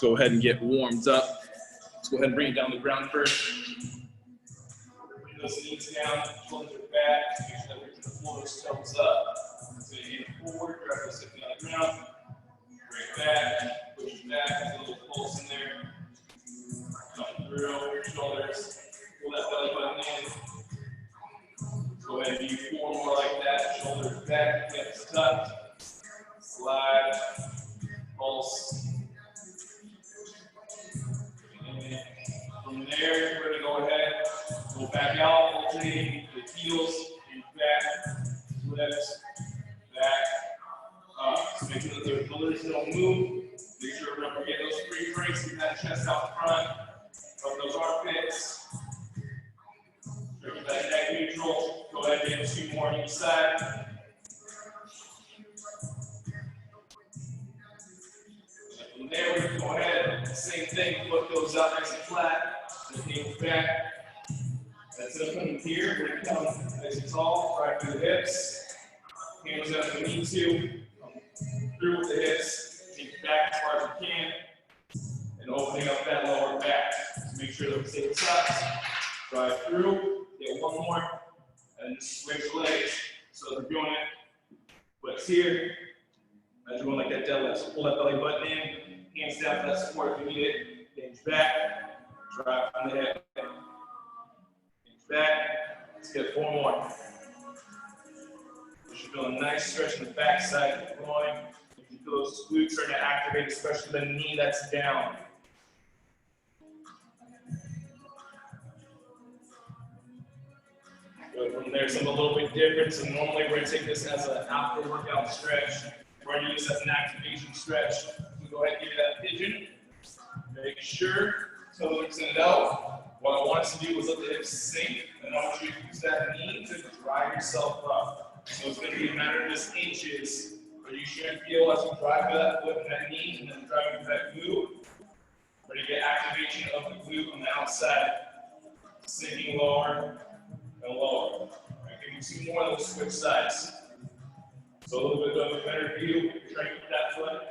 go ahead and get warmed up. Let's go ahead and bring it down to the ground first. Bring those knees down, shoulders are back. Make sure that we're going to pull those toes up. So you get forward, grab those hips on the ground. Bring it back, push it back, there's a little pulse in there. Come through your shoulders. Pull that belly button in. Go ahead and do 4 more like that. Shoulders back, hips tucked. Slide, pulse. And from there, we're going to go ahead, go back out, alternating the heels and back, flips, back, up. So make sure that the shoulders don't move. Make sure remember get those free breaks, keep that chest out front, of those armpits. Keep that neck neutral. Go ahead and get 2 more on each side. From there, we're going to go ahead, same thing, foot goes up nice and flat, the knee back. That's it, coming here, we're going to come nice and tall, right through the hips, hands up if we need to, come through with the hips, take back as far as we can, and opening up that lower back. So make sure that we stay tucked, drive through, get 1 more, and just switch legs. So we're doing it, flex here, as you're going like that deadlift. So pull that belly button in, hands down for that support if you need it. Hinge back, drive on the hip. Hinge back. Let's get 4 more. You should feel a nice stretch in the back side. Keep going. If you feel those glutes starting to activate, especially the knee that's down. Good. From there, something a little bit different. So normally we're going to take this as an after workout stretch. We're going to use this as an activation stretch. So go ahead and give me that pigeon. Make sure toes are extended out. What I want us to do is let the hips sink, and I want you to use that knee to drive yourself up. So it's going to be a matter of just inches, but you should feel as you drive that foot and that knee, and then driving that glute. Ready to get activation of the glute on the outside. Sinking lower and lower. I give you 2 more of those switch sides. So a little bit of a better view. Try to keep that foot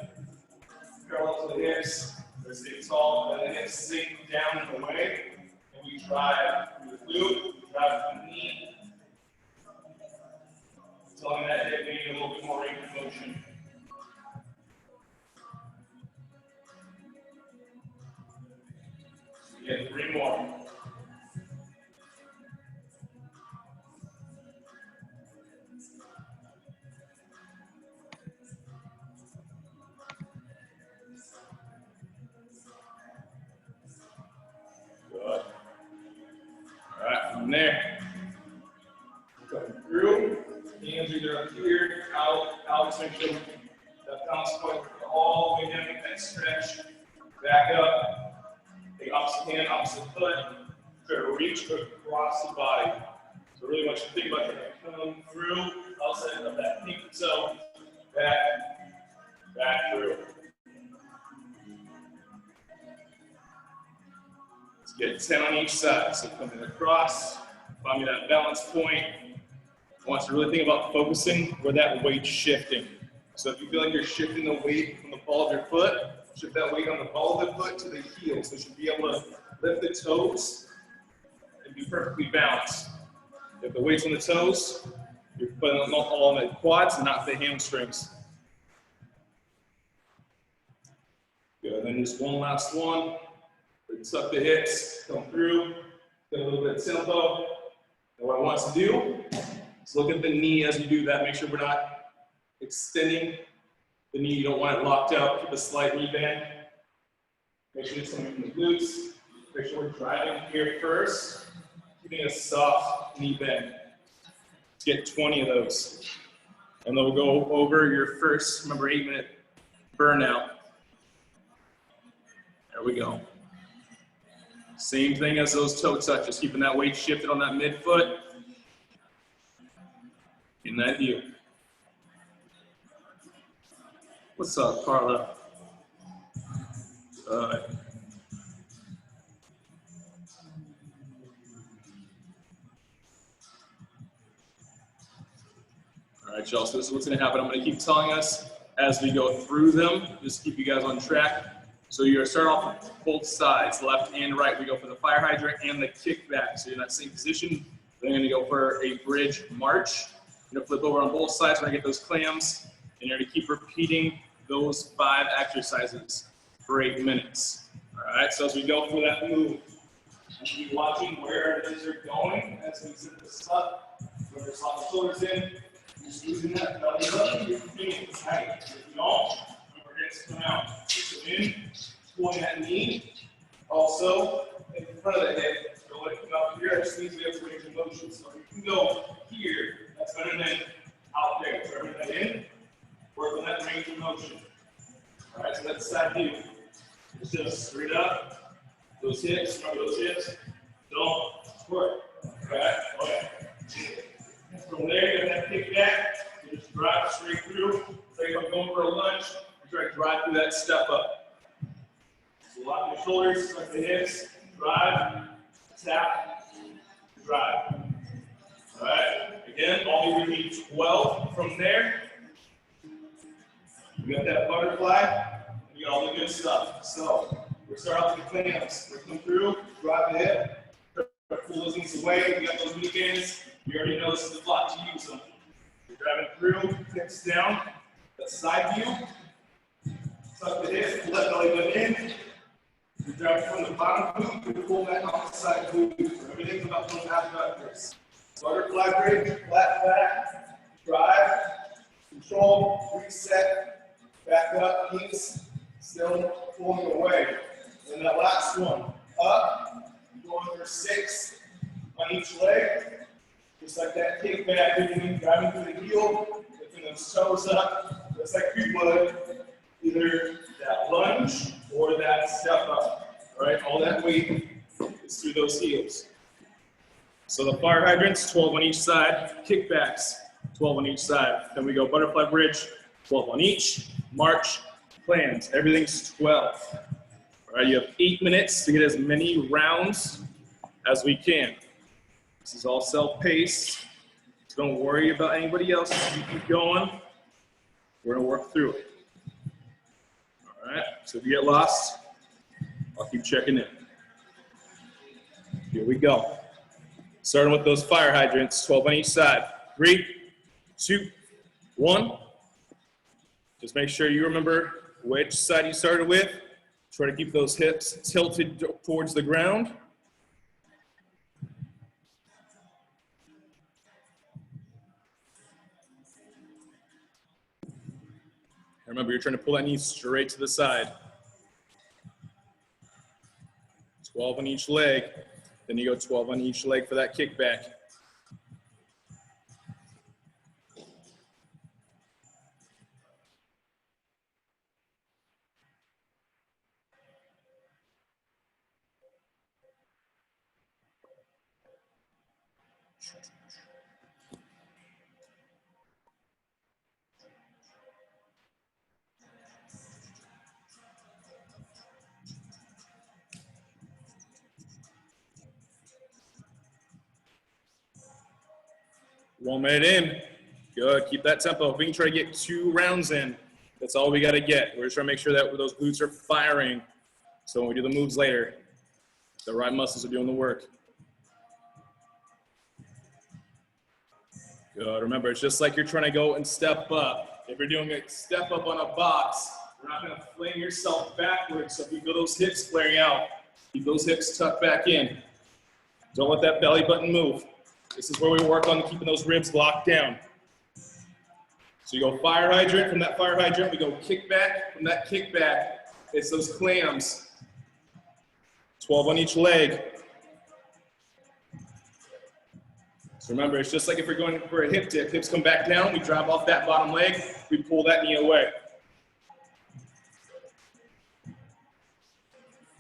parallel to the hips. Let's stay tall, and the hips sink down and away. And we drive through the glute, drive through the knee. Telling that hip being a little bit more range of motion. Again, 3 more. Good. All right, from there, coming through, hands either up here, out, make sure that bounce point all the way down, get that stretch, back up, take opposite hand, opposite foot, try to reach across the body. So really want you to think about that. Come through, outside of that pinky toe, back through. Let's get 10 on each side. So coming across, find me that balance point. I want you to really think about focusing where that weight's shifting. So if you feel like you're shifting the weight from the ball of your foot, shift that weight on the ball of the foot to the heel. So you should be able to lift the toes and be perfectly balanced. If the weight's on the toes, you're putting them all on the quads and not the hamstrings. Good, and then just one last one. Tuck the hips, come through, get a little bit of tempo. And what I want us to do is look at the knee as you do that. Make sure we're not extending the knee. You don't want it locked out. Keep a slight knee bend. Make sure it's coming from the glutes. Make sure we're driving here first. Keeping a soft knee bend. Let's get 20 of those. And then we'll go over your first, remember, 8-minute burnout. There we go. Same thing as those toe touches, keeping that weight shifted on that midfoot. In that view. What's up, Carla? All right, y'all, so this is what's gonna happen. I'm gonna keep telling us as we go through them, just keep you guys on track. So you're gonna start off with both sides, left and right. We go for the fire hydrant and the kickback. So you're in that same position. Then you're gonna go for a bridge march. You're gonna flip over on both sides. We're gonna get those clams, and you're gonna keep repeating those 5 exercises for 8 minutes. All right, so as we go through that move, you should be watching where it is you're going as we zip this up. Remember, slot the shoulders in. You're squeezing that belly up. You're feeling it tight. If you don't, remember, hips come out. So in, pulling that knee. Also, in front of the hip. So let it come out here. It just means we have range of motion. So if you can go here, that's better than out there. So remember that in. Work on that range of motion. All right, so that's side view. It's just straight up. Those hips, remember those hips. Don't work. All right, okay. From there, you're going to kick back. You just drive straight through. So you're going for a lunge. You're trying to drive through that step up. So lock your shoulders, tuck the hips, drive, tap, drive. All right, again, all you need 12 from there. You got that butterfly, and you got all the good stuff. So we're starting off with the clams. We're coming through, drive the hip, pull those knees away. You got those weekends. You already know this is the spot to use them. You're driving through, hips down, that side view. Tuck the hips, pull that belly button in. You're driving from the bottom glute, you pull that outside glute. Everything's about from abductors. Butterfly bridge, flat back, drive, control, reset, back up, knees, still pulling away. And that last one, up, going for 6 on each leg. Just like that kick back, driving through the heel, lifting those toes up, just like you would either that lunge or that step up. All right, all that weight is through those heels. So the fire hydrants, 12 on each side, kickbacks, 12 on each side. Then we go butterfly bridge, 12 on each, march, plans. Everything's 12. All right, you have 8 minutes to get as many rounds as we can. This is all self-paced. Don't worry about anybody else. You keep going. We're gonna work through it. All right, so if you get lost, I'll keep checking in. Here we go. Starting with those fire hydrants, 12 on each side. 3, 2, 1. Just make sure you remember which side you started with. Try to keep those hips tilted towards the ground. Remember, you're trying to pull that knee straight to the side. 12 on each leg. Then you go 12 on each leg for that kickback. One minute in. Good. Keep that tempo. If we can try to get 2 rounds in, that's all we got to get. We're just trying to make sure that those glutes are firing. So when we do the moves later, the right muscles are doing the work. Good. Remember, it's just like you're trying to go and step up. If you're doing a step up on a box, you're not going to fling yourself backwards. So if you feel those hips flaring out, keep those hips tucked back in. Don't let that belly button move. This is where we work on keeping those ribs locked down. So you go fire hydrant, from that fire hydrant, we go kickback, from that kickback, it's those clams. 12 on each leg. So remember, it's just like if you're going for a hip dip, hips come back down, we drop off that bottom leg, we pull that knee away.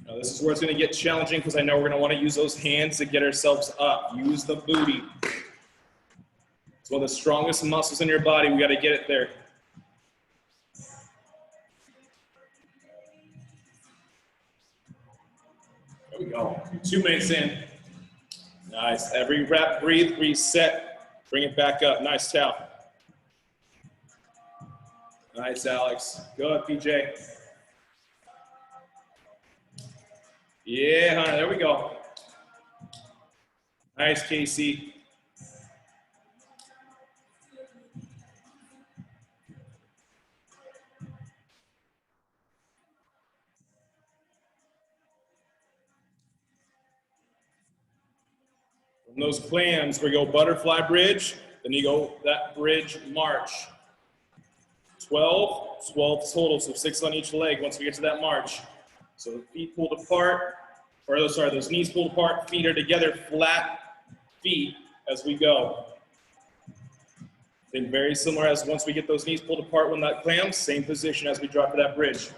Now this is where it's going to get challenging because I know we're going to want to use those hands to get ourselves up. Use the booty. It's one of the strongest muscles in your body. We got to get it there. There we go. 2 minutes in. Nice. Every rep, breathe, reset. Bring it back up. Nice, Tal. Nice, Alex. Good, PJ. Yeah, honey, there we go. Nice, Casey. From those clams, we go butterfly bridge, then you go that bridge march. 12 total, so 6 on each leg once we get to that march. So feet pulled apart, or sorry, those knees pulled apart, feet are together, flat feet as we go. Then very similar as once we get those knees pulled apart when that clams, same position as we drop to that bridge.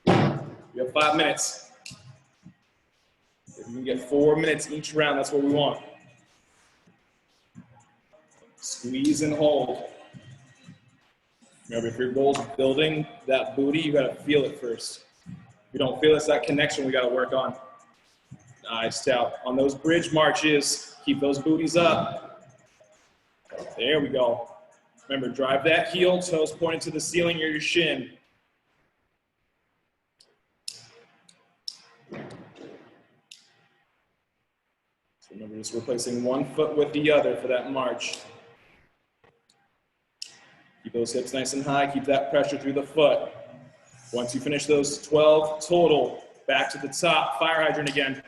We have 5 minutes. If we can get 4 minutes each round, that's what we want. Squeeze and hold. Remember, if your goal is building that booty, you gotta feel it first. If you don't feel it's that connection we gotta work on. Nice, out. On those bridge marches, keep those booties up. There we go. Remember, drive that heel, toes pointing to the ceiling or your shin. So remember, just replacing one foot with the other for that march. Keep those hips nice and high, keep that pressure through the foot. Once you finish those 12 total, back to the top, fire hydrant again.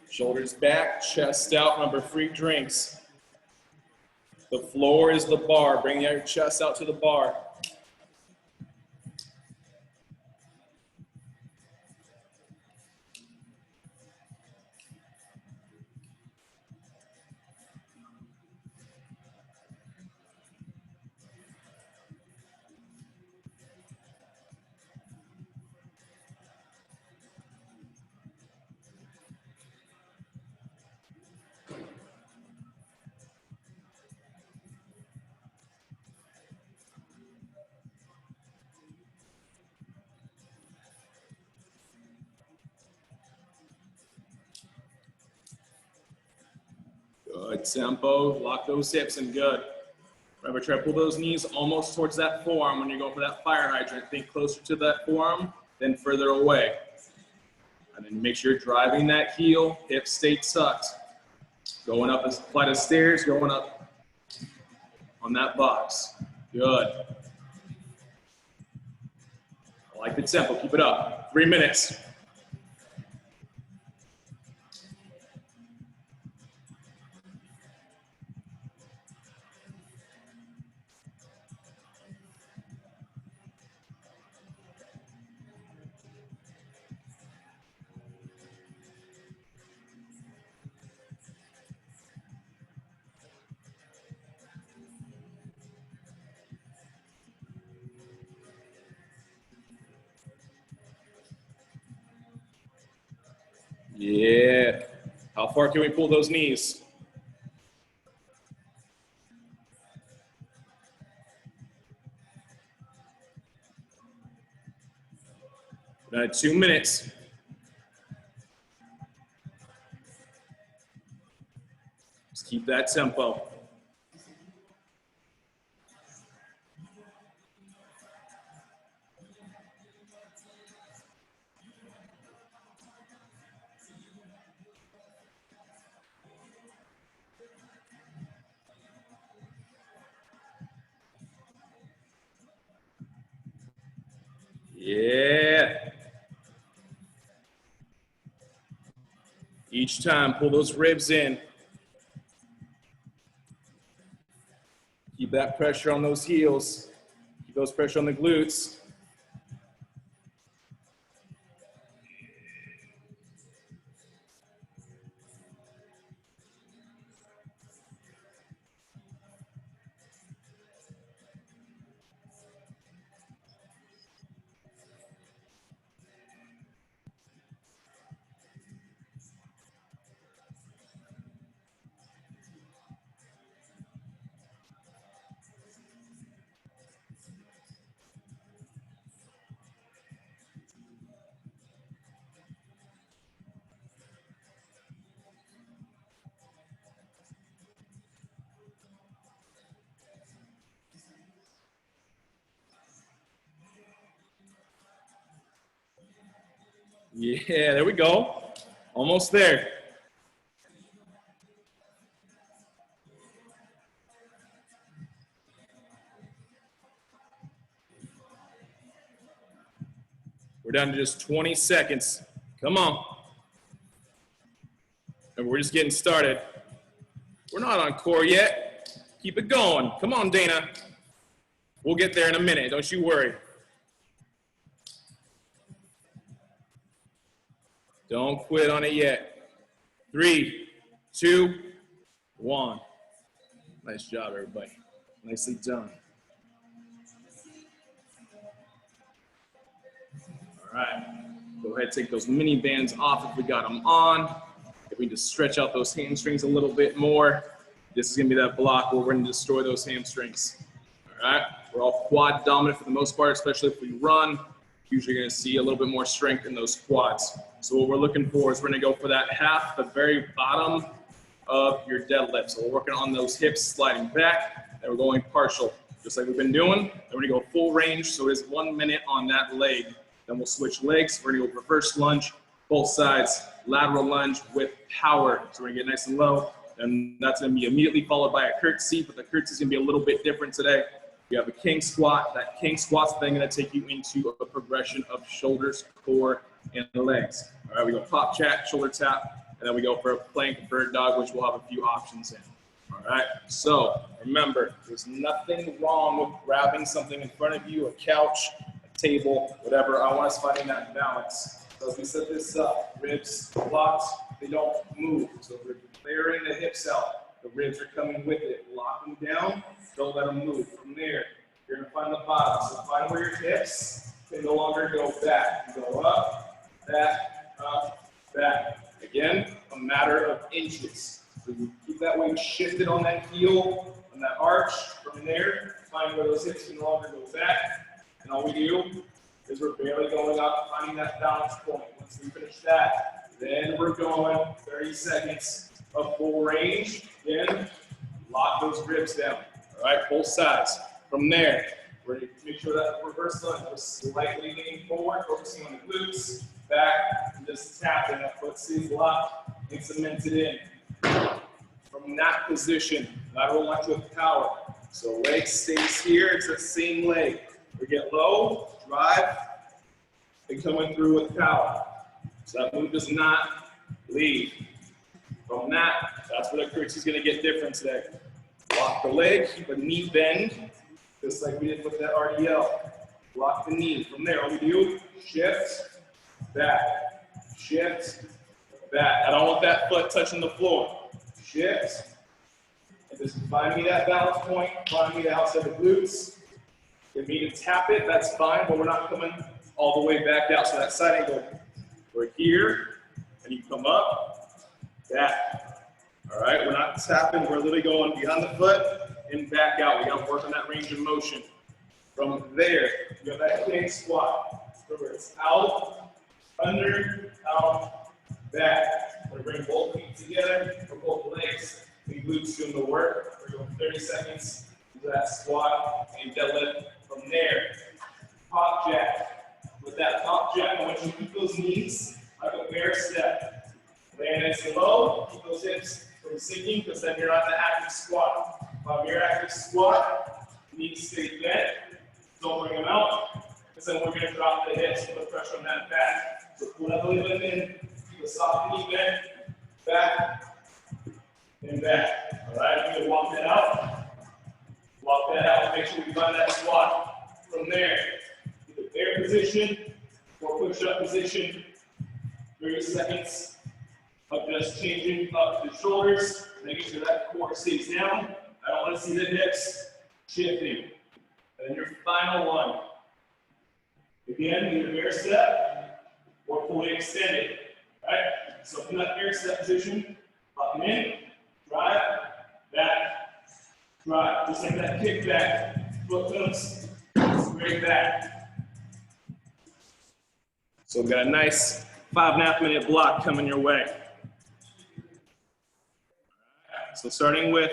Shoulders back, chest out, remember free drinks. The floor is the bar, bring your chest out to the bar. Good tempo, lock those hips and good. Remember, try to pull those knees almost towards that forearm when you're going for that fire hydrant. Think closer to that forearm, then further away. And then make sure you're driving that heel, hips stay tucked. Going up a flight of stairs, going up on that box. Good. I like the tempo, keep it up. 3 minutes. Yeah. How far can we pull those knees? We're at 2 minutes. Just keep that tempo. Yeah. Each time, pull those ribs in. Keep that pressure on those heels. Keep those pressure on the glutes. Yeah, there we go. Almost there. We're down to just 20 seconds. Come on. And we're just getting started. We're not on core yet. Keep it going. Come on, Dana. We'll get there in a minute. Don't you worry. Don't quit on it yet. 3, 2, 1. Nice job, everybody. Nicely done. All right. Go ahead and take those mini bands off if we got them on. If we just stretch out those hamstrings a little bit more, this is going to be that block where we're going to destroy those hamstrings. All right. We're all quad dominant for the most part, especially if we run. Usually you're going to see a little bit more strength in those quads. So what we're looking for is we're going to go for that half, the very bottom of your deadlift. So we're working on those hips sliding back, and we're going partial, just like we've been doing. Then we're going to go full range, so it's 1 minute on that leg. Then we'll switch legs. We're going to go reverse lunge, both sides, lateral lunge with power. So we're going to get nice and low, and that's going to be immediately followed by a curtsy, but the curtsy is going to be a little bit different today. You have a king squat. That king squat's then going to take you into a progression of shoulders, core, and legs. All right, we go pop jack, shoulder tap, and then we go for a plank bird dog, which we'll have a few options in. All right, so remember, there's nothing wrong with grabbing something in front of you, a couch, a table, whatever. I want us finding that balance. So as we set this up, ribs locked, they don't move. So we're clearing the hips out. The ribs are coming with it. Lock them down. Don't let them move. From there, you're going to find the bottom. So find where your hips can no longer go back. You go up, back, up, back. Again, a matter of inches. So you keep that weight shifted on that heel, on that arch. From there, find where those hips can no longer go back. And all we do is we're barely going up, finding that balance point. Once we finish that, then we're going 30 seconds of full range. Then lock those ribs down. All right, both sides. From there, we're going to make sure that reverse lunge is slightly leaning forward, focusing on the glutes, back, and just tapping that foot stays locked and cemented in. From that position, lateral lunge with power. So leg stays here, it's the same leg. We get low, drive, and coming through with power. So that move does not leave. From that, that's where the curtsy is going to get different today. Lock the leg, keep a knee bend, just like we did with that RDL. Lock the knee. From there, all we do, shift, back, back. I don't want that foot touching the floor. Shift, and just find me that balance point, find me the outside of the glutes. If you need to tap it, that's fine, but we're not coming all the way back out. So that side angle, we're here, and you come up, back. All right, we're not tapping, we're literally going beyond the foot and back out. We got to work on that range of motion. From there, you have that king squat. Remember, it's out, under, out, back. We're going to bring both feet together for both legs. And glutes doing the work. We're going 30 seconds into that squat and deadlift. From there, pop jack. With that pop jack, I want you to keep those knees like a bear step. Land nice and low, keep those hips from sinking, because then you're not in the active squat. While you're active squat, knees stay bent. Don't bring them out, because then we're going to drop the hips, put pressure on that back. So pull that belly button in, keep a soft knee bent, back, and back. All right, you're going to walk that out. Walk that out, make sure we find that squat. From there, either bear position or push-up position. 30 seconds of just changing up the shoulders, making sure that core stays down. I don't want to see the hips shifting. And then your final one. Again, either bear step or fully extended. Right? So in that bear step position, up in, drive, back, drive. Just like that kick back, foot comes straight back. So we've got a nice 5.5 minute block coming your way. So starting with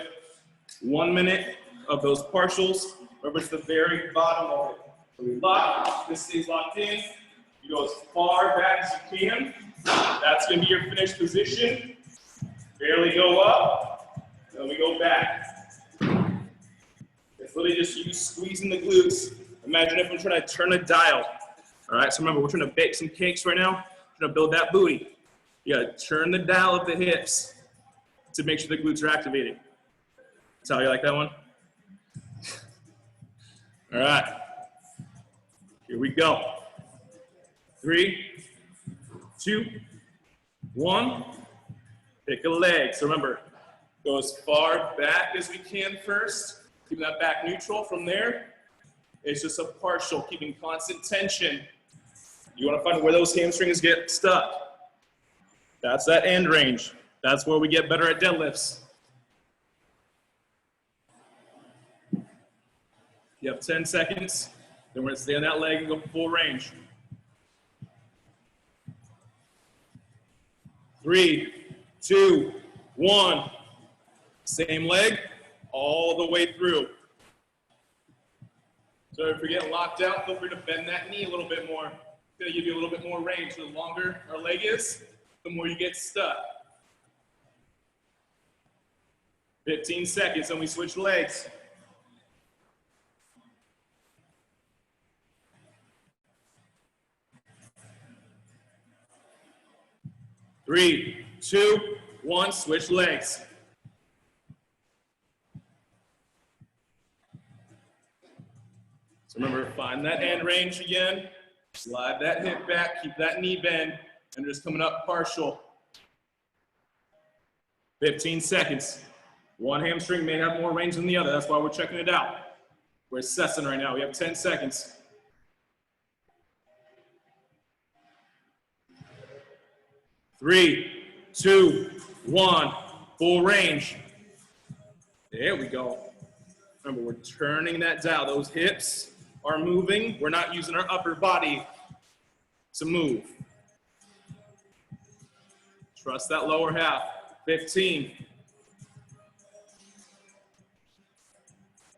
1 minute of those partials, remember it's the very bottom of it. So we lock, this stays locked in, You go as far back as you can. That's going to be your finished position. Barely go up. Then we go back. It's literally just you squeezing the glutes. Imagine if I'm trying to turn a dial. All right, so remember, we're trying to bake some cakes right now. We're trying to build that booty. You got to turn the dial of the hips to make sure the glutes are activated. That's how you like that one? All right. Here we go. 3, 2, 1. Pick a leg. So remember, go as far back as we can first. Keep that back neutral. From there, it's just a partial, keeping constant tension. You want to find where those hamstrings get stuck. That's that end range. That's where we get better at deadlifts. You have 10 seconds. Then we're going to stay on that leg and go full range. 3, 2, 1. Same leg all the way through. So if you're getting locked out, feel free to bend that knee a little bit more. It's going to give you a little bit more range. The longer our leg is, the more you get stuck. 15 seconds, and we switch legs. 3, 2, 1, switch legs. So remember, find that end range again. Slide that hip back, keep that knee bend, and just coming up partial. 15 seconds. One hamstring may have more range than the other. That's why we're checking it out. We're assessing right now. We have 10 seconds. 3, 2, 1, full range. There we go. Remember, we're turning that dial. Those hips are moving. We're not using our upper body to move. Trust that lower half. 15.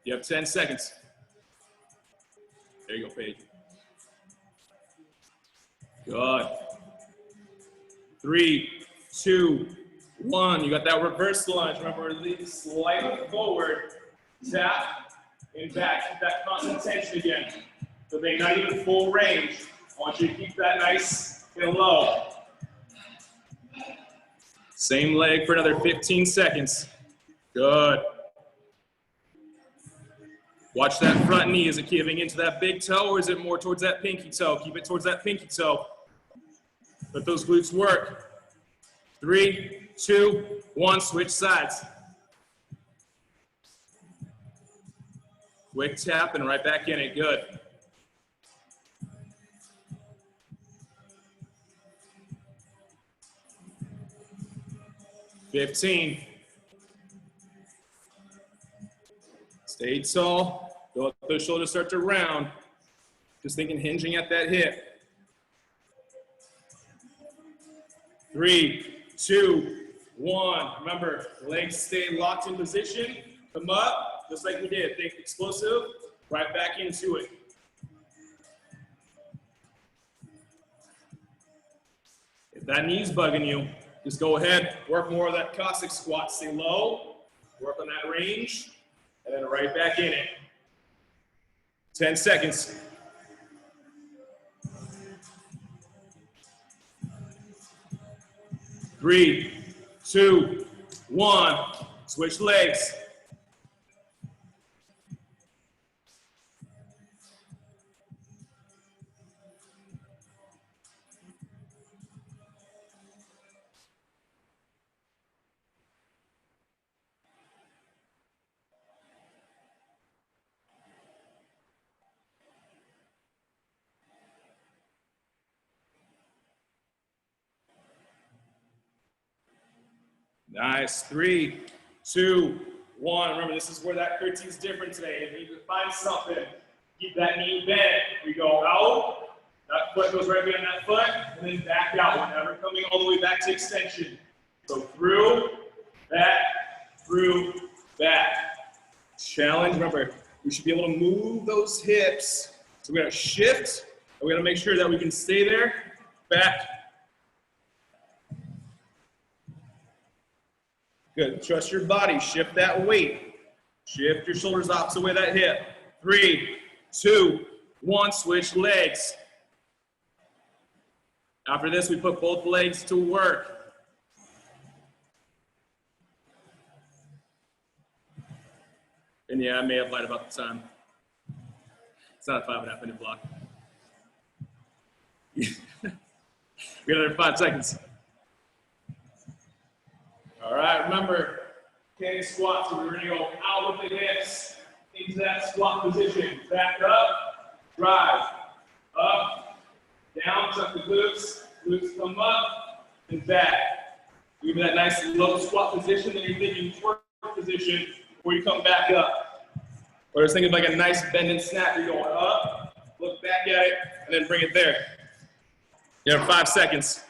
You have 10 seconds. There you go, Paige. Good. 3, 2, 1. You got that reverse lunge. Remember, lean slightly forward, tap, and back. Keep that constant tension again. So they're not even full range. I want you to keep that nice and low. Same leg for another 15 seconds. Good. Watch that front knee. Is it giving into that big toe, or is it more towards that pinky toe? Keep it towards that pinky toe. Let those glutes work. 3, 2, 1, switch sides. Quick tap and right back in it, good. $15. Stay tall, don't let those shoulders start to round. Just thinking hinging at that hip. 3, 2, 1. Remember, legs stay locked in position. Come up, just like we did. Think explosive, right back into it. If that knee's bugging you, just go ahead, work more of that Cossack squat. Stay low, work on that range, and then right back in it. 10 seconds. 3, 2, 1. Switch legs. Nice. 3, 2, 1. Remember, this is where that critique is different today. You need to find something. Keep that knee bent. We go out. That foot goes right behind that foot, and then back out. We're never coming all the way back to extension. So through, back, through, back. Challenge. Remember, we should be able to move those hips. So we're going to shift We're gonna make sure that we can stay there, back. Good, trust your body, shift that weight. Shift your shoulders opposite way that hip. 3, 2, 1, switch legs. After this, we put both legs to work. And yeah, I may have lied about the time. It's not a 5.5 minute block. We got another 5 seconds. All right, remember, candy squat, so we're gonna go out with the hips into that squat position. Back up, drive, up, down, tuck the glutes, glutes come up, and back. Give me that nice low squat position, then you're thinking twerk position where you come back up. Or just thinking like a nice bend and snap, you're going up, look back at it, and then bring it there. You have 5 seconds.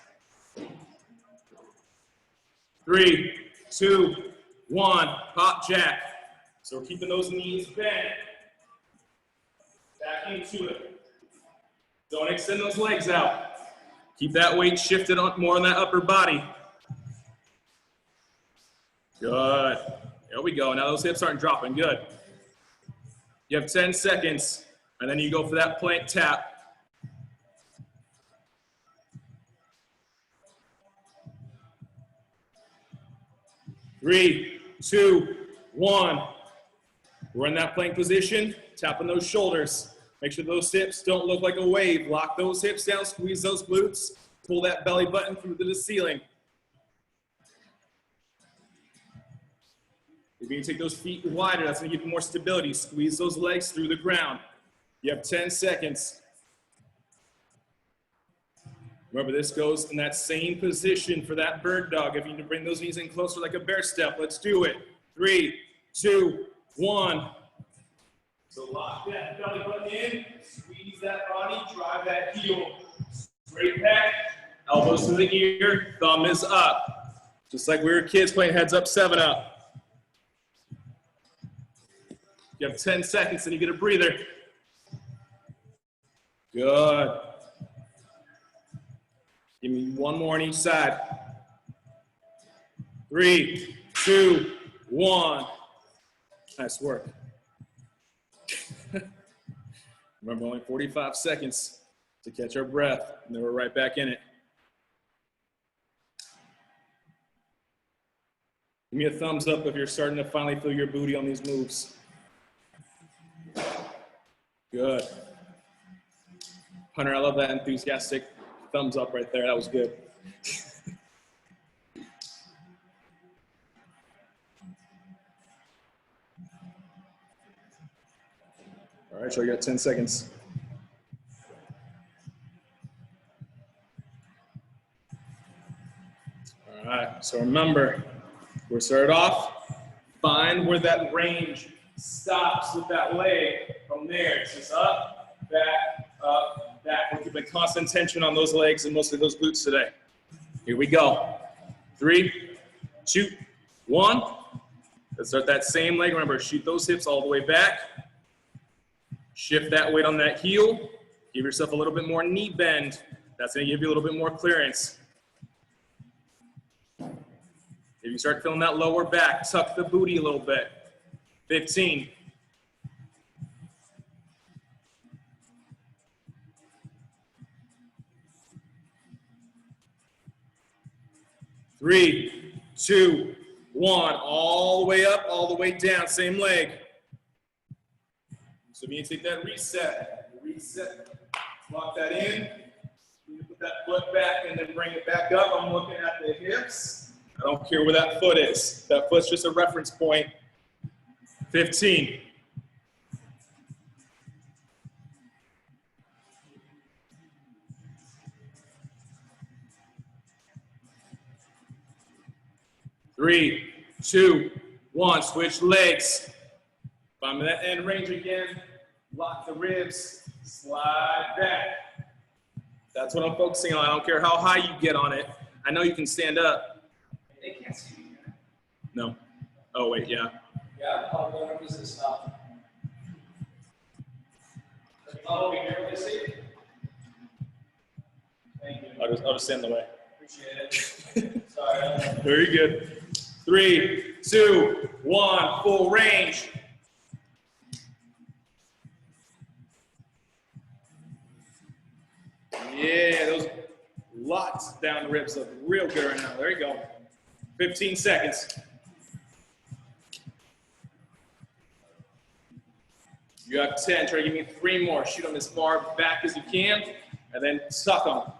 3, 2, 1, pop jack. So we're keeping those knees bent. Back into it. Don't extend those legs out. Keep that weight shifted on more on that upper body. Good. There we go. Now those hips aren't dropping. Good. You have 10 seconds, and then you go for that plank tap. 3, 2, 1. We're in that plank position, tapping those shoulders. Make sure those hips don't look like a wave. Lock those hips down, squeeze those glutes, pull that belly button through to the ceiling. If you can take those feet wider, that's gonna give you more stability. Squeeze those legs through the ground. You have 10 seconds. Remember, this goes in that same position for that bird dog. If you need to bring those knees in closer like a bear step, let's do it. 3, 2, 1. So lock that belly button in, squeeze that body, drive that heel. Straight back, elbows to the ear, thumb is up. Just like we were kids playing heads up, 7 up. You have 10 seconds and you get a breather. Good. Give me one more on each side. 3, 2, 1. Nice work. Remember, only 45 seconds to catch our breath, and then we're right back in it. Give me a thumbs up if you're starting to finally feel your booty on these moves. Good. Hunter, I love that enthusiastic thumbs up right there. That was good. All right, so you got 10 seconds. All right, so remember, we're started off, find where that range stops with that leg. From there, it's just up, back. We're keeping constant tension on those legs and mostly those glutes today. Here we go. 3, 2, 1. Let's start that same leg. Remember, shoot those hips all the way back. Shift that weight on that heel. Give yourself a little bit more knee bend. That's going to give you a little bit more clearance. If you start feeling that lower back, tuck the booty a little bit. 15. 3, 2, 1. All the way up, all the way down. Same leg. So you need to take that reset. Lock that in. You put that foot back and then bring it back up. I'm looking at the hips. I don't care where that foot is. That foot's just a reference point. 15. 3, 2, 1. Switch legs. If I'm in that end range again, lock the ribs, slide back. That's what I'm focusing on. I don't care how high you get on it. I know you can stand up. They can't see you. No. Oh, wait, yeah. Yeah, I'll go over this stuff. Oh, we can really see? I'll just stand in the way. Appreciate it. Sorry. Very good. 3, 2, 1, full range. Yeah, those lots down the ribs look real good right now. There you go. 15 seconds. You have 10. Try to give me 3 more. Shoot them as far back as you can, and then suck them.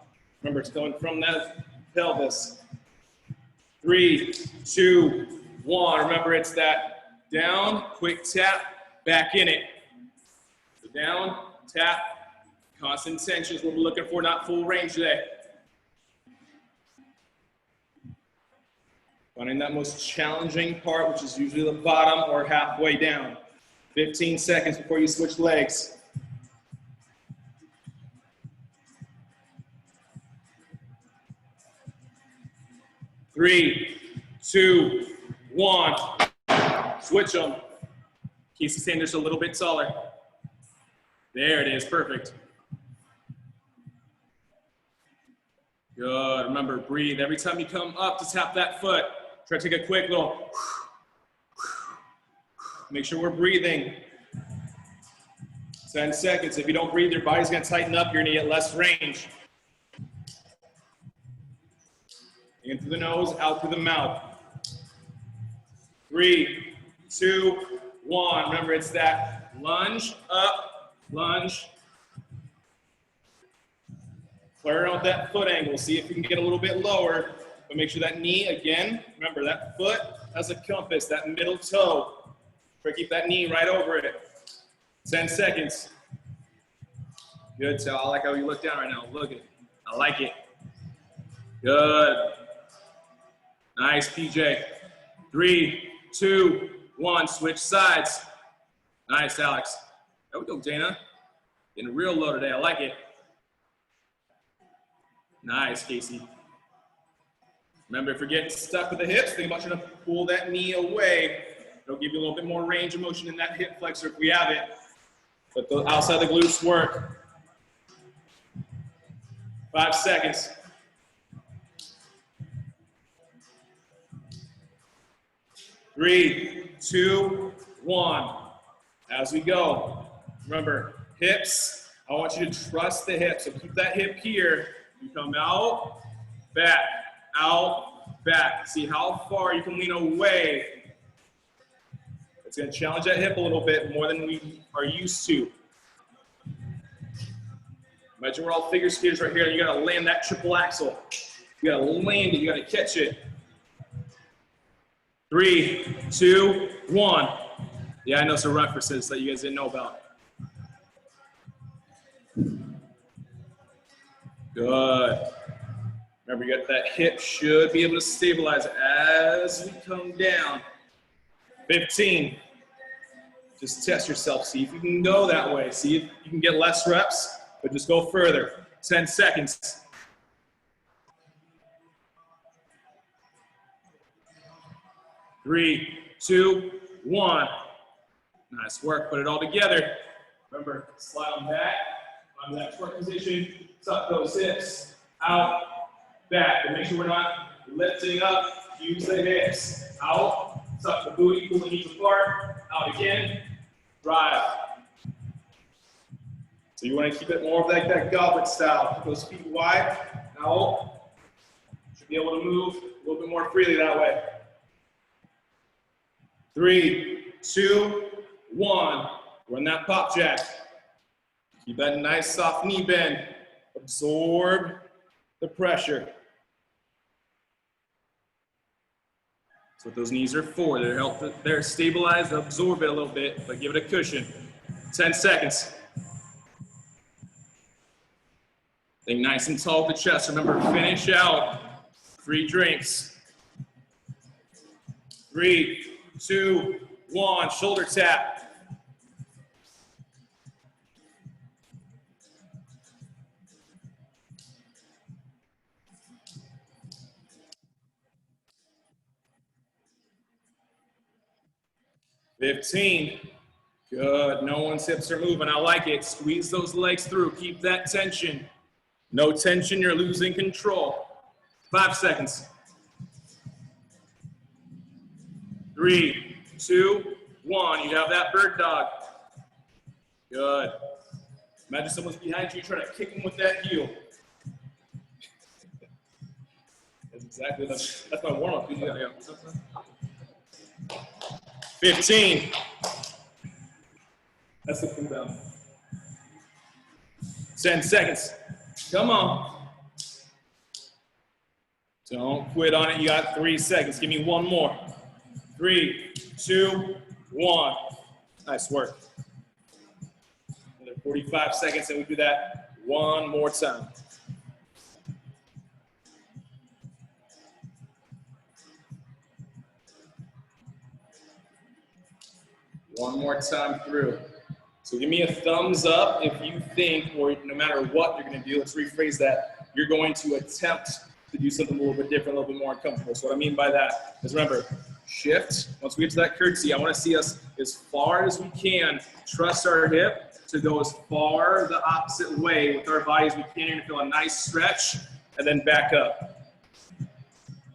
Remember, it's going from that pelvis. 3, 2, 1. Remember, it's that down, quick tap, back in it. So down, tap, constant tension is what we're looking for, not full range today. Finding that most challenging part, which is usually the bottom or halfway down. 15 seconds before you switch legs. Three, 2, 1. Switch them. Keep the stand just a little bit taller. There it is, perfect. Good, remember, breathe. Every time you come up to tap that foot, try to take a quick little, make sure we're breathing. 10 seconds. If you don't breathe, your body's gonna tighten up, you're gonna get less range. In through the nose, out through the mouth. 3, 2, 1. Remember, it's that lunge, up, lunge. Play around with that foot angle. See if you can get a little bit lower, but make sure that knee, again, remember that foot has a compass, that middle toe. Try to keep that knee right over it. 10 seconds. Good, so I like how you look down right now. Look at it. I like it. Good. Nice, PJ. 3, 2, 1. Switch sides. Nice, Alex. There we go, Dana. Getting real low today. I like it. Nice, Casey. Remember, if you're getting stuck with the hips, think about trying to pull that knee away. It'll give you a little bit more range of motion in that hip flexor if we have it. But the outside the glutes work. 5 seconds. 3, 2, 1. As we go, remember, hips, I want you to trust the hips. So keep that hip here. You come out, back. See how far you can lean away. It's going to challenge that hip a little bit more than we are used to. Imagine we're all figure skaters right here. You got to land that triple axel. You got to land it. You got to catch it. 3, 2, 1. Yeah, I know some references that you guys didn't know about. Good. Remember, you got that hip should be able to stabilize as we come down. 15. Just test yourself. See if you can go that way. See if you can get less reps, but just go further. 10 seconds. 3, 2, 1. Nice work. Put it all together. Remember, slide them back. On that short position. Tuck those hips. Out. Back. And make sure we're not lifting up. Use the hips. Out. Tuck the booty. Pull the knees apart. Out again. Drive. So you want to keep it more of like that goblet style. Keep those feet wide. Out. Should be able to move a little bit more freely that way. 3, 2, 1. We're in that pop jack. Keep that nice soft knee bend. Absorb the pressure. That's what those knees are for. They're stabilized, absorb it a little bit, but give it a cushion. 10 seconds. Think nice and tall with the chest. Remember, finish out. Free drinks. 3, 2, 1. Shoulder tap. $15. Good. No one's hips are moving. I like it. Squeeze those legs through. Keep that tension. No tension, you're losing control. 5 seconds. 3, 2, 1. You have that bird dog. Good. Imagine someone's behind you, trying to kick them with that heel. That's exactly, that's my warm-up. 15. That's the cool down. 10 seconds. Come on. Don't quit on it. You got 3 seconds. Give me one more. 3, 2, 1. Nice work. Another 45 seconds, and we do that one more time. One more time through. So give me a thumbs up if you think, or no matter what you're going to do, let's rephrase that, you're going to attempt to do something a little bit different, a little bit more uncomfortable. So what I mean by that is, remember, shift. Once we get to that curtsy, I want to see us as far as we can trust our hip to go as far the opposite way with our body as we can. You're going to feel a nice stretch and then back up.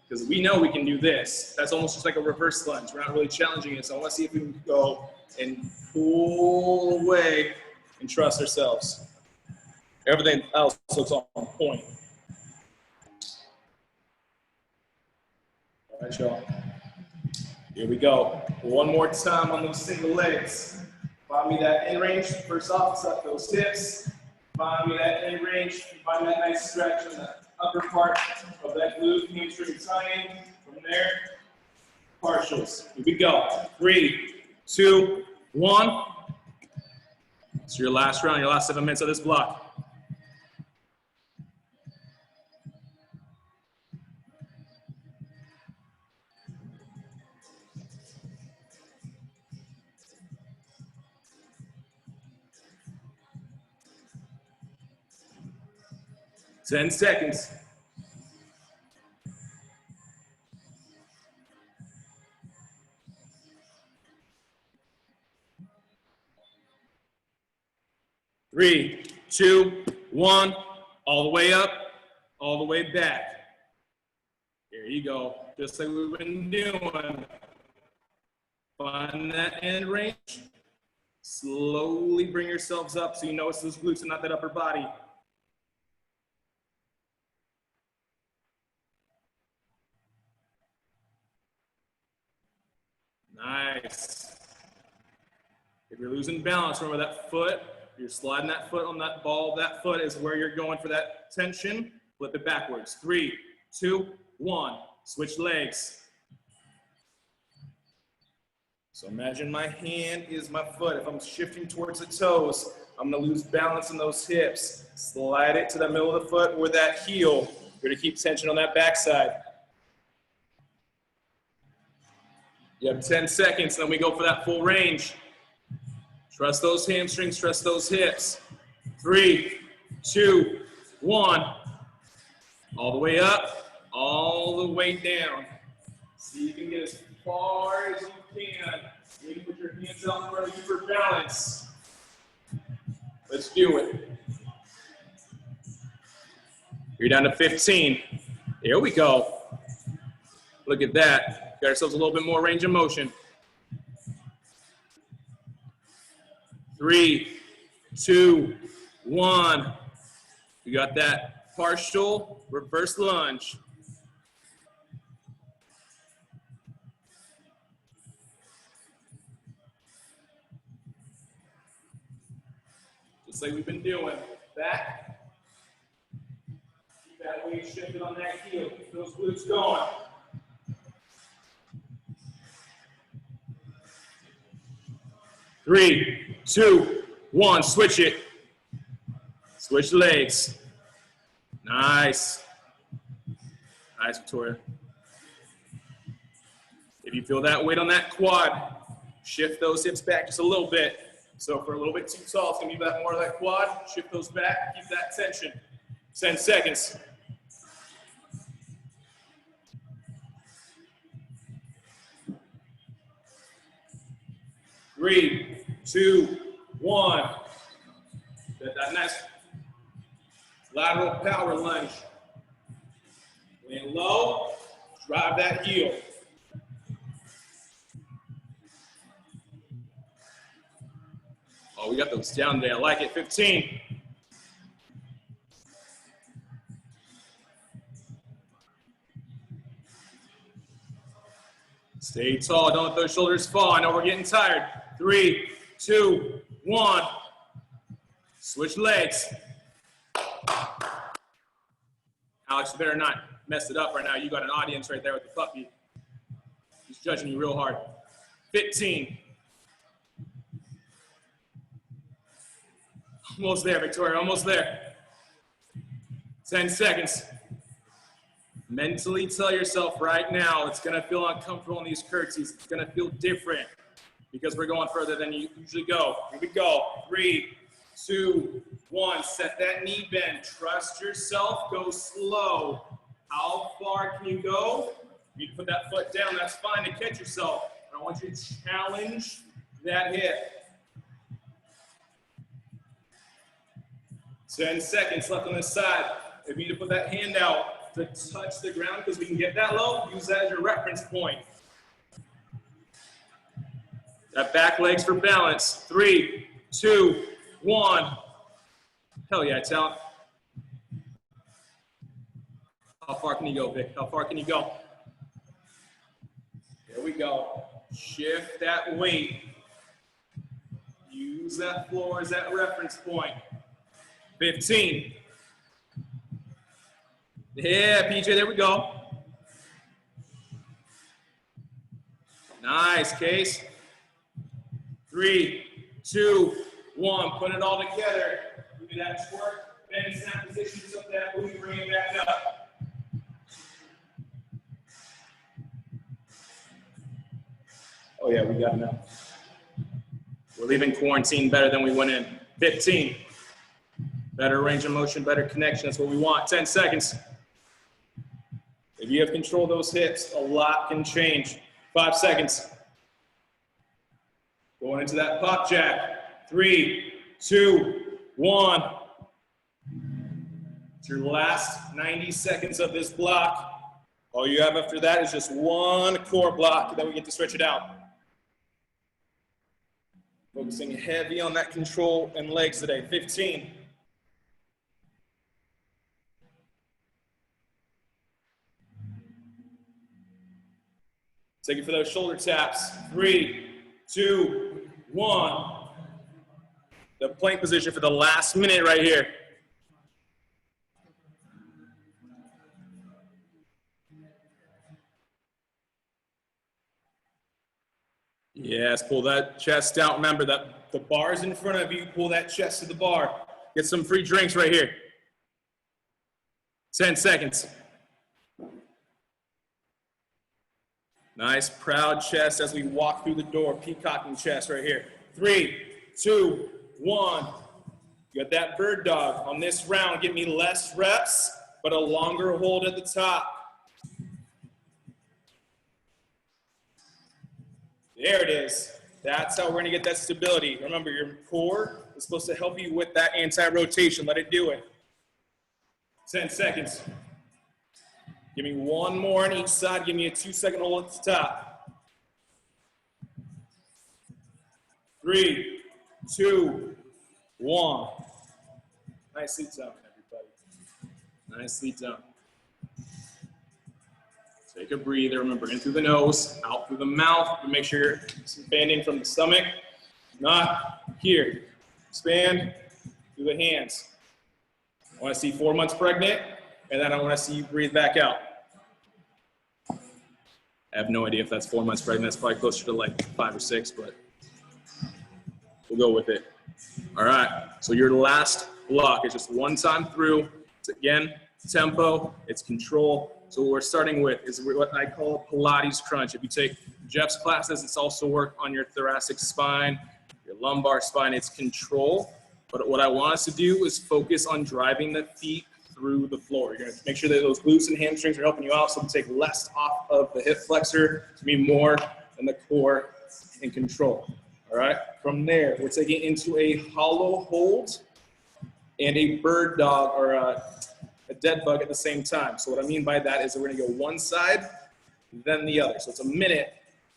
Because we know we can do this. That's almost just like a reverse lunge. We're not really challenging it. So I want to see if we can go and pull away and trust ourselves. Everything else looks on point. All right, y'all. Here we go. One more time on those single legs. Find me that in range. First off, suck those hips. Find me that in range. Find that nice stretch in the upper part of that glute, hamstring tying. From there, partials. Here we go. 3, 2, 1. It's your last round, your last 7 minutes of this block. Ten seconds. Three, 2, 1. All the way up, all the way back. There you go. Just like we've been doing. Find that end range. Slowly bring yourselves up so you notice those glutes and not that upper body. Nice. If you're losing balance, remember that foot, you're sliding that foot on that ball, that foot is where you're going for that tension. Flip it backwards. 3, 2, 1. Switch legs. So imagine my hand is my foot. If I'm shifting towards the toes, I'm going to lose balance in those hips. Slide it to the middle of the foot or that heel. You're going to keep tension on that backside. You have 10 seconds, then we go for that full range. Trust those hamstrings, trust those hips. 3, 2, 1. All the way up, all the way down. See if you can get as far as you can. You can put your hands out in front of you for balance. Let's do it. You're down to 15. There we go. Look at that. Got ourselves a little bit more range of motion. 3, 2, 1. We got that partial reverse lunge. Just like we've been doing. Back. Keep that weight shifted on that heel. Keep those glutes going. 3, 2, 1. Switch it. Switch legs. Nice. Nice, Victoria. If you feel that weight on that quad, shift those hips back just a little bit. So if we're a little bit too tall, it's going to be more of that quad. Shift those back. Keep that tension. 10 seconds. 3, 2, 1. That nice. Lateral power lunge. Land low, drive that heel. Oh, we got those down there. I like it. 15. Stay tall. Don't let those shoulders fall. I know we're getting tired. 3, 2, 1. Switch legs. Alex, you better not mess it up right now. You got an audience right there with the puppy. He's judging you real hard. 15. Almost there, Victoria, almost there. 10 seconds. Mentally tell yourself right now, it's gonna feel uncomfortable in these curtsies. It's gonna feel different because we're going further than you usually go. Here we go. 3, 2, 1. Set that knee bend. Trust yourself. Go slow. How far can you go? You need to put that foot down. That's fine to catch yourself. But I want you to challenge that hip. 10 seconds left on this side. If you need to put that hand out to touch the ground because we can get that low, use that as your reference point. That back leg's for balance. 3, 2, 1. Hell yeah, talent. How far can you go, Vic? How far can you go? There we go. Shift that weight. Use that floor as that reference point. 15. Yeah, PJ, there we go. Nice, Case. 3, 2, 1. Put it all together. Do that twerk, bend, snap positions up that booty, bring it back up. Oh yeah, we got enough. We're leaving quarantine better than we went in. 15. Better range of motion, better connection. That's what we want. 10 seconds. If you have control of those hips, a lot can change. 5 seconds. Going into that pop jack. 3, 2, 1. It's your last 90 seconds of this block. All you have after that is just one core block, and then we get to stretch it out. Focusing heavy on that control and legs today. 15. Take it for those shoulder taps. 3, 2, 1. The plank position for the last minute right here. Yes, pull that chest out. Remember that the bar's in front of you. Pull that chest to the bar. Get some free drinks right here. 10 seconds. Nice, proud chest as we walk through the door. Peacocking chest right here. 3, 2, 1. You got that bird dog. On this round, give me less reps, but a longer hold at the top. There it is. That's how we're going to get that stability. Remember, your core is supposed to help you with that anti-rotation. Let it do it. 10 seconds. Give me one more on each side. Give me a 2-second hold at the top. 3, 2, 1. Nicely done, everybody. Nicely done. Take a breather. Remember, in through the nose, out through the mouth. Make sure you're expanding from the stomach, not here. Expand through the hands. I want to see 4 months pregnant, and then I want to see you breathe back out. I have no idea if that's 4 months pregnant. That's probably closer to like 5 or 6, but we'll go with it. All right, so your last block is just one time through. It's again, tempo, it's control. So what we're starting with is what I call a Pilates crunch. If you take Jeff's classes, it's also work on your thoracic spine, your lumbar spine, it's control. But what I want us to do is focus on driving the feet through the floor. You're gonna make sure that those glutes and hamstrings are helping you out, so to take less off of the hip flexor, to be more in the core and control. All right, from there, we're taking into a hollow hold and a bird dog or a dead bug at the same time. So what I mean by that is that we're gonna go one side, then the other. So it's a minute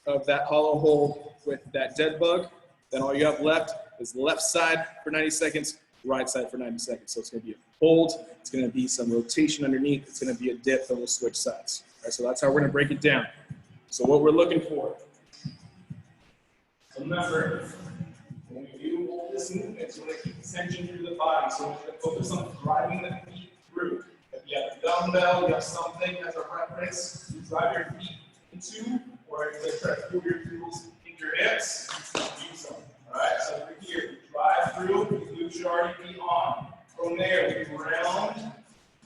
of that hollow hold with that dead bug. Then all you have left is left side for 90 seconds, right side for 90 seconds. So it's gonna be a hold, it's gonna be some rotation underneath, it's gonna be a dip, then we'll switch sides. All right, so that's how we're gonna break it down. So what we're looking for. So remember, when we do all this movement, so we're gonna keep tension through the body. So we're gonna focus on driving the feet through. If you have a dumbbell, you have something as a reference, you drive your feet into, or if you try to pull your heels into your hips, do some. All right, so over here, we drive through, the glutes should already be on. From there, we round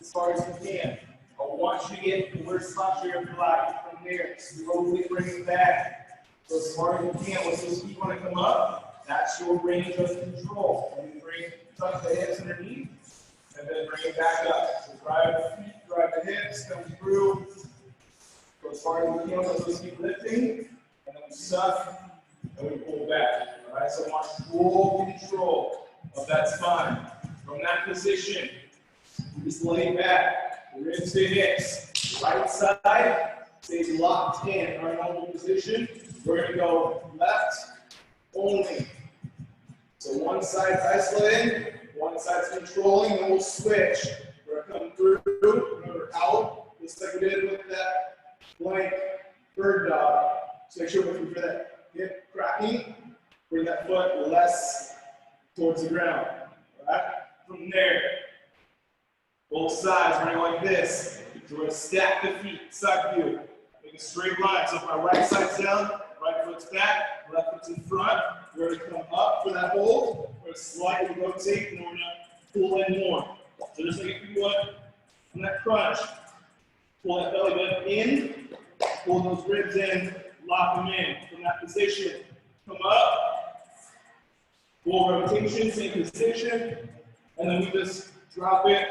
as far as we can. I want you to get the worst posture of your body. From there, slowly bring it back. So as far as you can, once those feet want to come up, that's your range of control. And you tuck the hips underneath, and then bring it back up. So drive the feet, drive the hips, come through. Go as far as you can, let those feet lifting, and then we suck, and we pull back. All right, so I want full control of that spine. From that position, we just lay back, ribs to hips. Right side stays locked in our normal position. We're going to go left only. So one side's isolating, one side's controlling, then we'll switch. We're going to come through, remember out, just like we did with that blank bird dog. So make sure we're looking for that hip cracking. Bring that foot less towards the ground. All right? From there, both sides running like this. So we're going to stack the feet, side view. Make a straight line. So if my right side's down, right foot's back, left foot's in front. We're going to come up for that hold. We're going to slightly rotate, and we're going to pull in more. So just like if you would from that crunch, pull that belly button in, pull those ribs in, lock them in. From that position, come up, full rotation, same position, and then we just drop it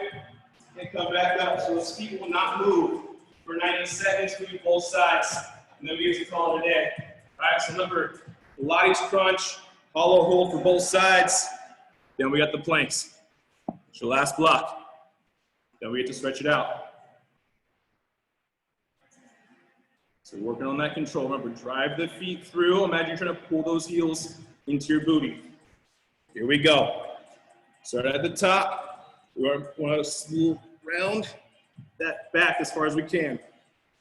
and come back up. So those feet will not move for 90 seconds, move both sides, and then we get to call it a day. All right, so remember, Pilates crunch, hollow hold for both sides, then we got the planks. It's your last block. Then we get to stretch it out. So working on that control. Remember, drive the feet through. Imagine you're trying to pull those heels into your booty. Here we go. Start at the top. We want to round that back as far as we can.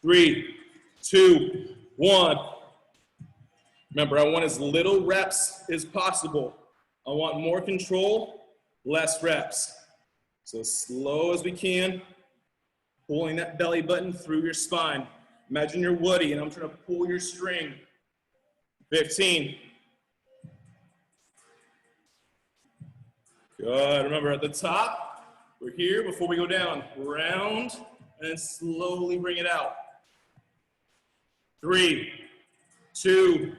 3, 2, 1. Remember, I want as little reps as possible. I want more control, less reps. So slow as we can, pulling that belly button through your spine. Imagine you're Woody and I'm trying to pull your string. 15. Good. Remember at the top, we're here before we go down. Round and then slowly bring it out. 3, 2,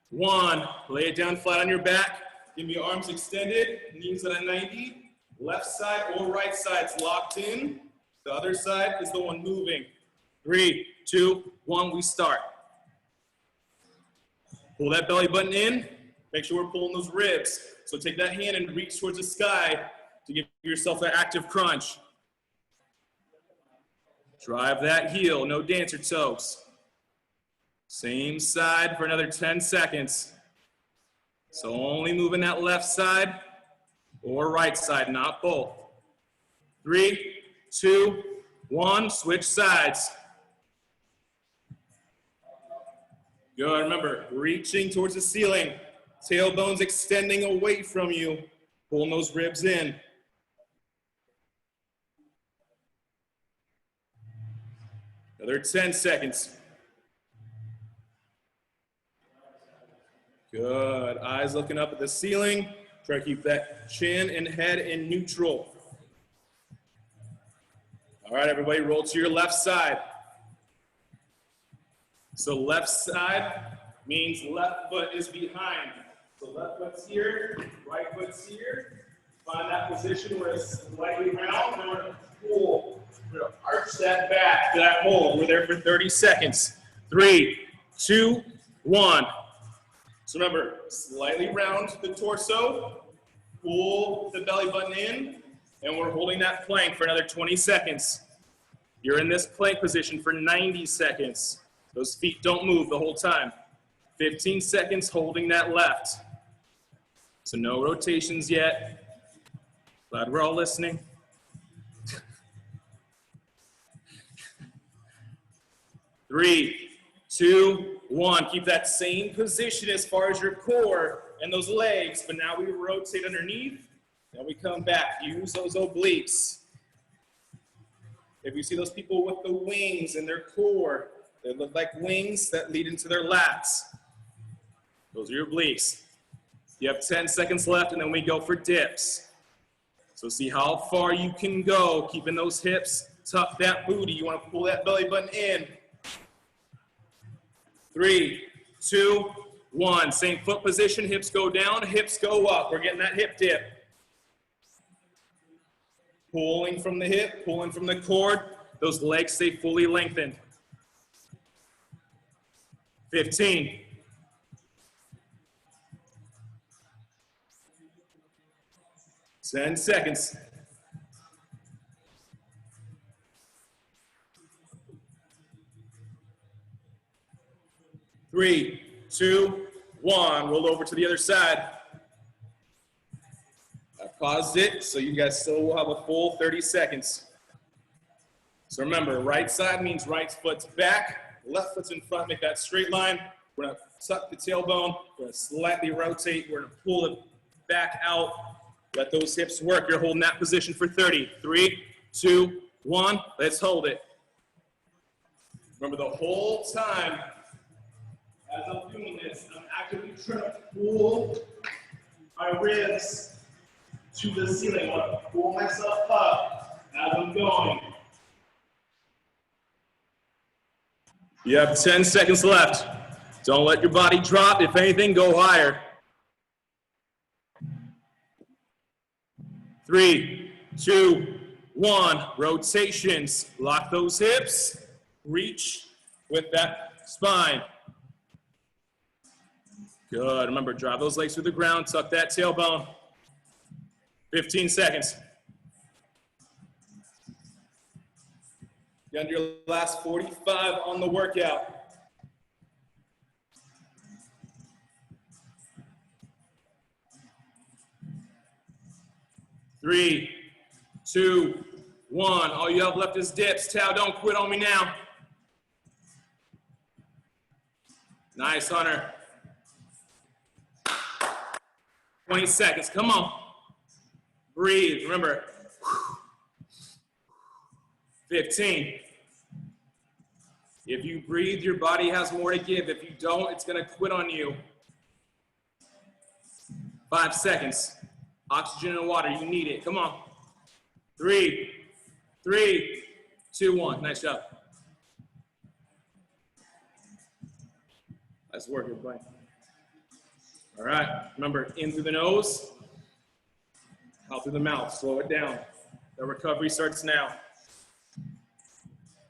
1. Lay it down flat on your back. Give me your arms extended, knees at a 90. Left side or right side's locked in. The other side is the one moving. 3, 2, 1, we start. Pull that belly button in. Make sure we're pulling those ribs. So take that hand and reach towards the sky to give yourself that active crunch. Drive that heel, no dancer toes. Same side for another 10 seconds. So only moving that left side or right side, not both. 3, 2, 1, switch sides. Good, remember, reaching towards the ceiling. Tailbones extending away from you. Pulling those ribs in. Another 10 seconds. Good, eyes looking up at the ceiling. Try to keep that chin and head in neutral. All right, everybody, roll to your left side. So left side means left foot is behind. So left foot's here, right foot's here. Find that position where it's slightly round, and we're gonna pull. We're gonna arch that back to that hold. We're there for 30 seconds. 3, 2, 1. So remember, slightly round the torso, pull the belly button in, And we're holding that plank for another 20 seconds. You're in this plank position for 90 seconds. Those feet don't move the whole time. 15 seconds holding that left. So no rotations yet. Glad we're all listening. 3, 2, 1. Keep that same position as far as your core and those legs, but now we rotate underneath. Then we come back. Use those obliques. If you see those people with the wings in their core, they look like wings that lead into their lats. Those are your obliques. You have 10 seconds left, and then we go for dips. So see how far you can go, keeping those hips, tuck that booty. You want to pull that belly button in. 3, 2, 1. Same foot position, hips go down, hips go up. We're getting that hip dip. Pulling from the hip, pulling from the cord. Those legs stay fully lengthened. 15. 10 seconds. 3, 2, 1. Roll over to the other side. I paused it, so you guys still will have a full 30 seconds. So remember, right side means right foot's back, left foot's in front, make that straight line. We're gonna tuck the tailbone, we're gonna slightly rotate, we're gonna pull it back out, let those hips work. You're holding that position for 30. 3, 2, 1, let's hold it. Remember the whole time, as I'm doing this, I'm actively trying to pull my ribs to the ceiling. I want to pull myself up as I'm going. You have 10 seconds left. Don't let your body drop. If anything, go higher. 3, 2, 1. Rotations. Lock those hips. Reach with that spine. Good. Remember, drive those legs through the ground. Tuck that tailbone. 15 seconds. You're under your last 45 on the workout. 3, 2, 1. All you have left is dips. Tao, don't quit on me now. Nice, Hunter. 20 seconds. Come on. Breathe. Remember. 15. If you breathe, your body has more to give. If you don't, it's going to quit on you. 5 seconds. Oxygen and water. You need it. Come on. 3, 2, 1. Nice job. Nice work, everybody. All right. Remember, in through the nose, out through the mouth. Slow it down. The recovery starts now.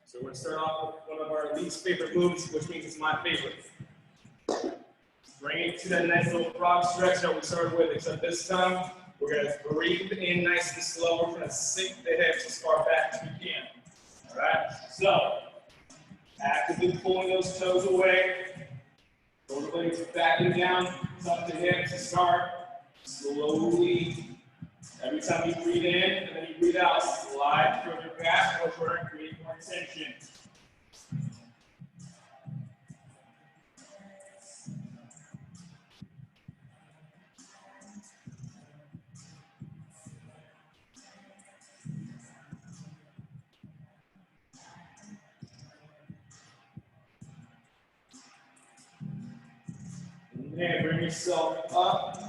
So we're going to start off with one of our least favorite moves, which means it's my favorite. Bring it to that nice little frog stretch that we started with, except this time, we're going to breathe in nice and slow. We're going to sink the hips as far back as we can. All right? So, actively pulling those toes away. Shoulder blades backing down, tuck the hips to start. Slowly. Every time you breathe in and then you breathe out, slide further back over and create more tension. And bring yourself up,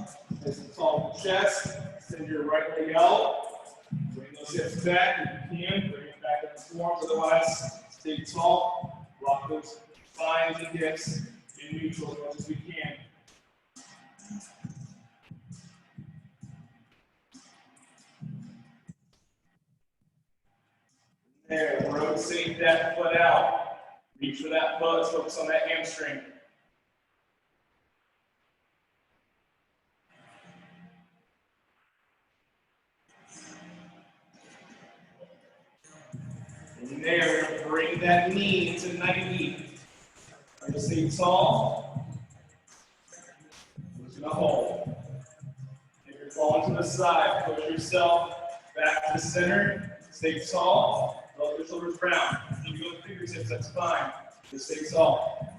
nice and tall in the chest. Send your right leg out. Bring those hips back if you can. Bring it back in the forearms. Otherwise, stay tall. Lock those thighs and hips in neutral as much as we can. There, rotate that foot out. Reach for that foot. Let's focus on that hamstring. From there, we're going to bring that knee into 90. We're going to stay tall. We're just going to hold. If you're falling to the side, push yourself back to the center. Stay tall. Roll your shoulders round. If you go with fingertips, that's fine. Just stay tall.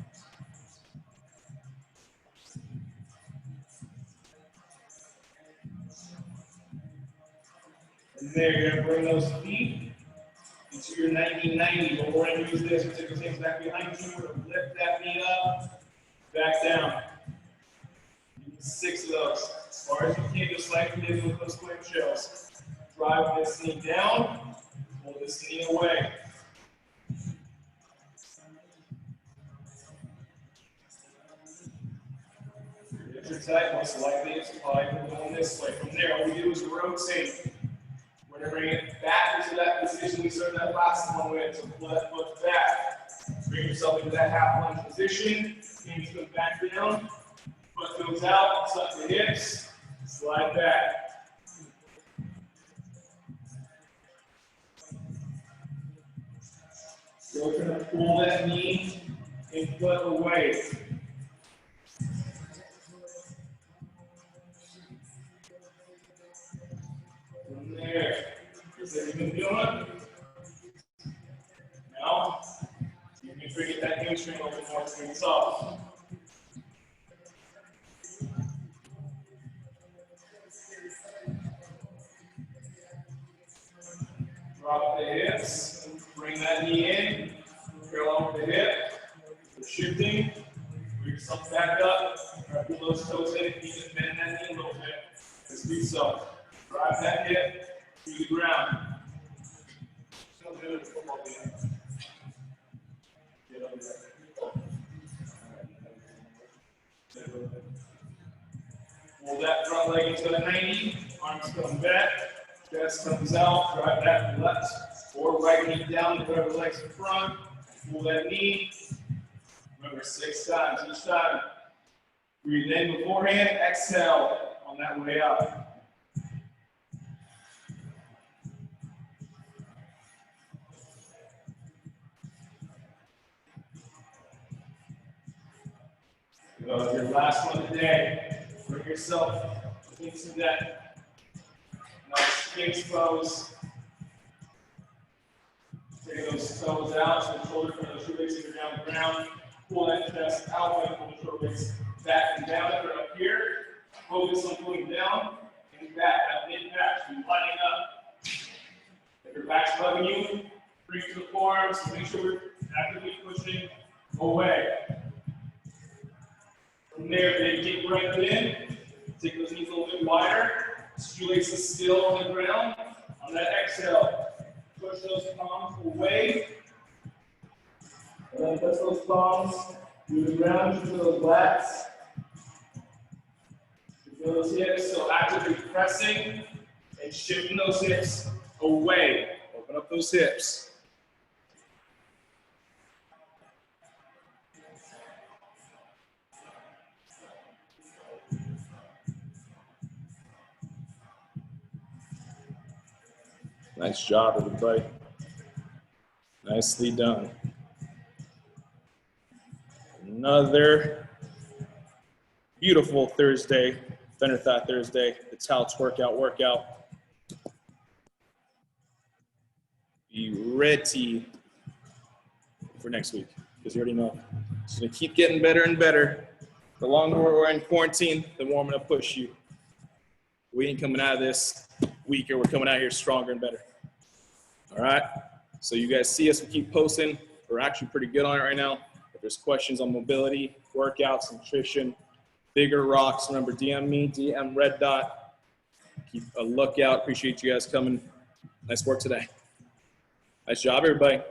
From there, you're going to bring those feet into your 90-90. But we're going to use this. We're going to take those hands back behind you. We're going to lift that knee up, back down. 6 of those. As far as you can, just like we did with those quick shells. Drive this knee down, pull this knee away. If you're tight, most likely it's probably going this way. From there, all we do is rotate. We're going to bring it back into that position we started that last one with. So pull that foot back. Bring yourself into that half lunge position. Hands come back down. Foot goes out, tuck the hips, slide back. So we're going to pull that knee and foot away. From there, here's what you've been doing. Now, you can bring it that hamstring a little bit more to the top. Drop the hips, bring that knee in, parallel with the hip. We're shifting, bring yourself back up, pull those toes in, keep it bend that knee a little bit. Let's do so. Drive that hip to the ground. Don't do it in football game. Get over there. Pull that front leg into a 90, arms come back. Chest comes out, drive that left or right knee down, whatever leg's in front. Pull that knee. Remember, 6 times each time. Breathe in beforehand, exhale on that way up. Your last one today. Bring yourself into that nice sphinx pose. Take those toes out, so the shoulder from the shoelaces are down the ground. Pull that chest out and pull the shoulders back and down. If you're up here, focus on pulling down and back. That mid-back, you're lining up. If your back's bugging you, bring to the forearms. Make sure we're actively pushing away. From there, big deep breath in. Take those knees a little bit wider. Shoelaces still on the ground. On that exhale, push those palms away. And then touch those palms to the ground, to those lats. Feel those hips, so actively pressing and shifting those hips away. Open up those hips. Nice job, everybody. Nicely done. Another beautiful Thursday, Fender Thought Thursday. The Touts workout. Be ready for next week, because you already know it's going to keep getting better and better. The longer we're in quarantine, the more I'm going to push you. We ain't coming out of this weaker. We're coming out here stronger and better. All right? So you guys see us. We keep posting. We're actually pretty good on it right now. If there's questions on mobility, workouts, nutrition, bigger rocks, remember, DM me, DM Red Dot. Keep a lookout. Appreciate you guys coming. Nice work today. Nice job, everybody.